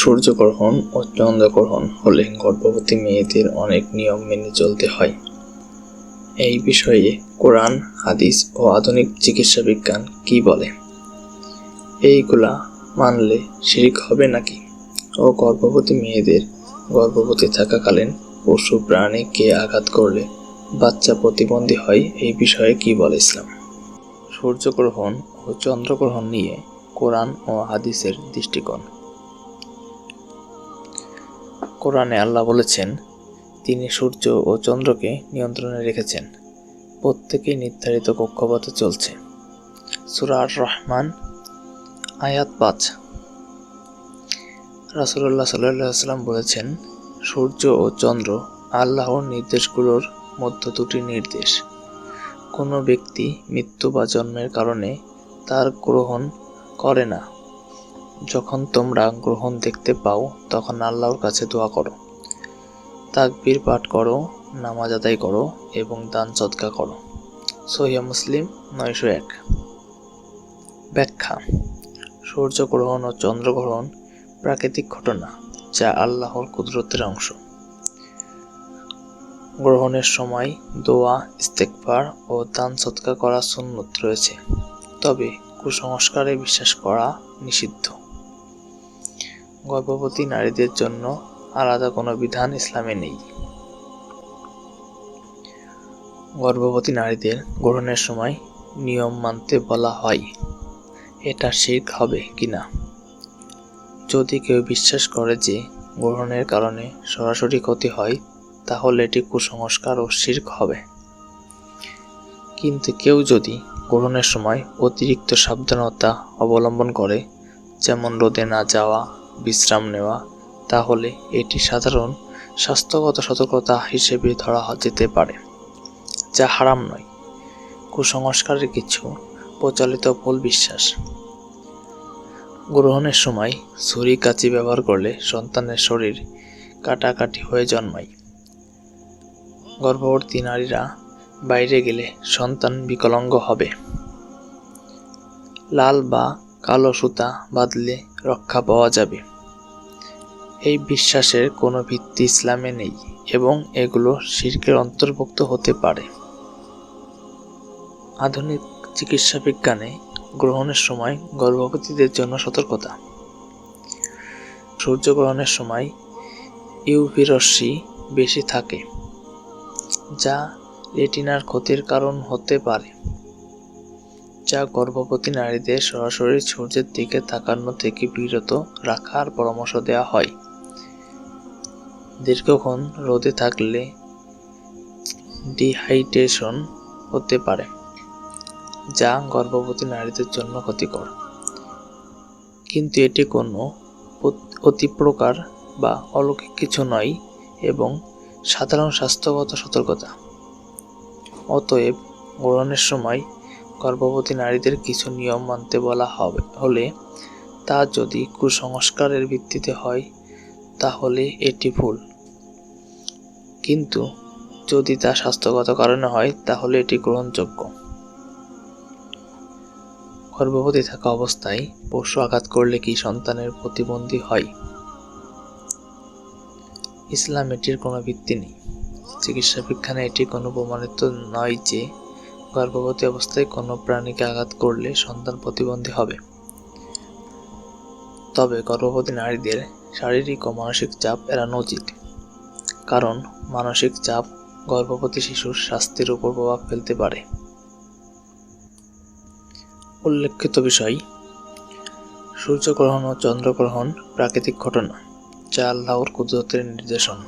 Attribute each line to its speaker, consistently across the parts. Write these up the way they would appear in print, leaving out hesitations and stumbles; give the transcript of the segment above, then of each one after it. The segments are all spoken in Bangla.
Speaker 1: সূর্যগ্রহণ ও চন্দ্রগ্রহণ হলে গর্ভবতী মেয়েদের অনেক নিয়ম মেনে চলতে হয়। এই বিষয়ে কোরআন, হাদিস ও আধুনিক চিকিৎসা বিজ্ঞান কি বলে? এইগুলা মানলে শিরক হবে নাকি? ও গর্ভবতী মেয়েদের গর্ভবতী থাকাকালীন পশু প্রাণীকে আঘাত করলে বাচ্চা প্রতিবন্ধী হয়, এই বিষয়ে কি বলে ইসলাম? সূর্যগ্রহণ ও চন্দ্রগ্রহণ নিয়ে কোরআন ও হাদিসের দৃষ্টিকোণ। কোরআনে আল্লাহ বলেছেন, তিনি সূর্য ও চন্দ্রকে নিয়ন্ত্রণে রেখেছেন, প্রত্যেকেই নির্ধারিত কক্ষপথে চলছে। সূরা আর-রহমান আয়াত 5। রাসূলুল্লাহ সাল্লাল্লাহু আলাইহি ওয়াসাল্লাম বলেছেন, সূর্য ও চন্দ্র আল্লাহর নির্দেশগুলোর মধ্যে দুটি নির্দেশ। কোনো ব্যক্তি মৃত্যু বা জন্মের কারণে তার গ্রহণ করে না। যখন তোমরা গ্রহণ দেখতে পাও তখন আল্লাহর কাছে দোয়া করো, তাকবীর পাঠ করো, নামাজ আদায় করো এবং দান সদকা করো। সহিহ মুসলিম 901। ব্যাখ্যা: সূর্যগ্রহণ ও চন্দ্রগ্রহণ প্রাকৃতিক ঘটনা যা আল্লাহর কুদরতের অংশ। গ্রহণের সময় দোয়া, ইস্তেগফার ও দান সদকা করা সুন্নত রয়েছে, তবে কুসংস্কারে বিশ্বাস করা নিষিদ্ধ। গর্ভবতী নারীদের জন্য আলাদা কোনো বিধান ইসলামে নেই। গর্ভবতী নারীদের গ্রহণের সময় নিয়ম মানতে বলা হয়, এটা শিরক হবে কিনা? যদি কেউ বিশ্বাস করে যে গ্রহণের কারণে সরাসরি ক্ষতি হয়, তাহলে এটি কুসংস্কার ও শিরক হবে। কিন্তু কেউ যদি গ্রহণের সময় অতিরিক্ত সাবধানতা অবলম্বন করে, যেমন রোদে না যাওয়া, বিশ্রাম নেওয়া, তাহলে এটি সাধারণ স্বাস্থ্যগত সতর্কতা হিসেবে ধরা যেতে পারে, যা হারাম নয়। কুসংস্কারের কিছু প্রচলিত ভুল বিশ্বাস: গ্রহণের সময় ছুরি কাঁচি ব্যবহার করলে সন্তানের শরীর কাটাকাটি হয়ে জন্মায়। গর্ভবতী নারীরা বাইরে গেলে সন্তান বিকলাঙ্গ হবে। লাল বা কালো সুতা বাঁধলে রক্ষা পাওয়া যাবে। এই বিশ্বাসের কোনো ভিত্তি ইসলামে নেই এবং এগুলো শিরকের অন্তর্ভুক্ত হতে পারে। আধুনিক চিকিৎসা বিজ্ঞানে গ্রহণের সময় গর্ভবতীদের জন্য সতর্কতা: সূর্যগ্রহণের সময় ইউভি রশ্মি বেশি থাকে, যা রেটিনার ক্ষতির কারণ হতে পারে, যা গর্ভবতী নারীদের সরাসরি সূর্যের দিকে তাকানো থেকে বিরত রাখার পরামর্শ দেওয়া হয়। দীর্ঘক্ষণ রোদে থাকলে ডিহাইড্রেশন হতে পারে, যা গর্ভবতী নারীদের জন্য ক্ষতিকর, কিন্তু এটি কোনো অতিপ্রকার বা অলৌকিক কিছু নয় এবং সাধারণ স্বাস্থ্যগত সতর্কতা। অতএব গ্রহণের সময় গর্ভবতী নারীদের কিছু নিয়ম মানতে বলা হলে তা যদি কুসংস্কারের ভিত্তিতে হয়, তাহলে এটি ভুল, কিন্তু যদি তা স্বাস্থ্যগত কারণে হয়, তাহলে এটি গ্রহণযোগ্য। গর্ভবতী থাকা অবস্থায় পশু আঘাত করলে কি সন্তানের প্রতিবন্ধী হয়? ইসলাম এটির কোনো ভিত্তি নেই। চিকিৎসা বিজ্ঞানে এটি কোনো প্রমাণিত নয় যে গর্ভবতী অবস্থায় কোনো প্রাণীকে আঘাত করলে সন্তান প্রতিবন্ধী হবে। তবে গর্ভবতী নারীদের শারীরিক ও মানসিক চাপ এড়ানো উচিত, কারণ মানসিক চাপ গর্ভবতী শিশুর স্বাস্থ্যের উপর প্রভাব ফেলতে পারে। উল্লেখিত বিষয়: সূর্যগ্রহণ ও চন্দ্রগ্রহণ প্রাকৃতিক ঘটনা যা আল্লাহর কুদরতের নির্দেশন।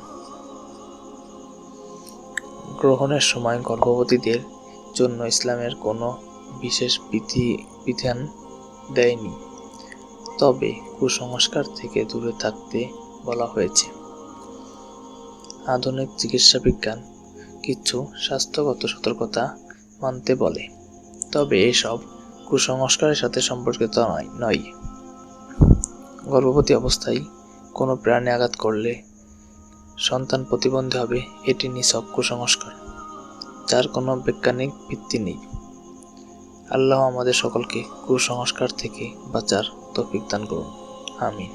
Speaker 1: গ্রহণের সময় গর্ভবতীদের জন্য ইসলামের কোনো বিশেষ বিধান দেয়নি, তবে কুসংস্কার থেকে দূরে থাকতে বলা হয়েছে। আধুনিক চিকিৎসা বিজ্ঞান কিছু স্বাস্থ্যগত সতর্কতা মানতে বলে, তবে এসব কুসংস্কারের সাথে সম্পর্কিত নয়। গর্ভবতী অবস্থায় কোনো প্রাণী আঘাত করলে সন্তান প্রতিবন্ধী হবে, এটি নিছক কুসংস্কার, যার কোনো বৈজ্ঞানিক ভিত্তি নেই। আল্লাহ আমাদের সকলকে কুসংস্কার থেকে বাঁচার তৌফিক দান করুন। আমিন।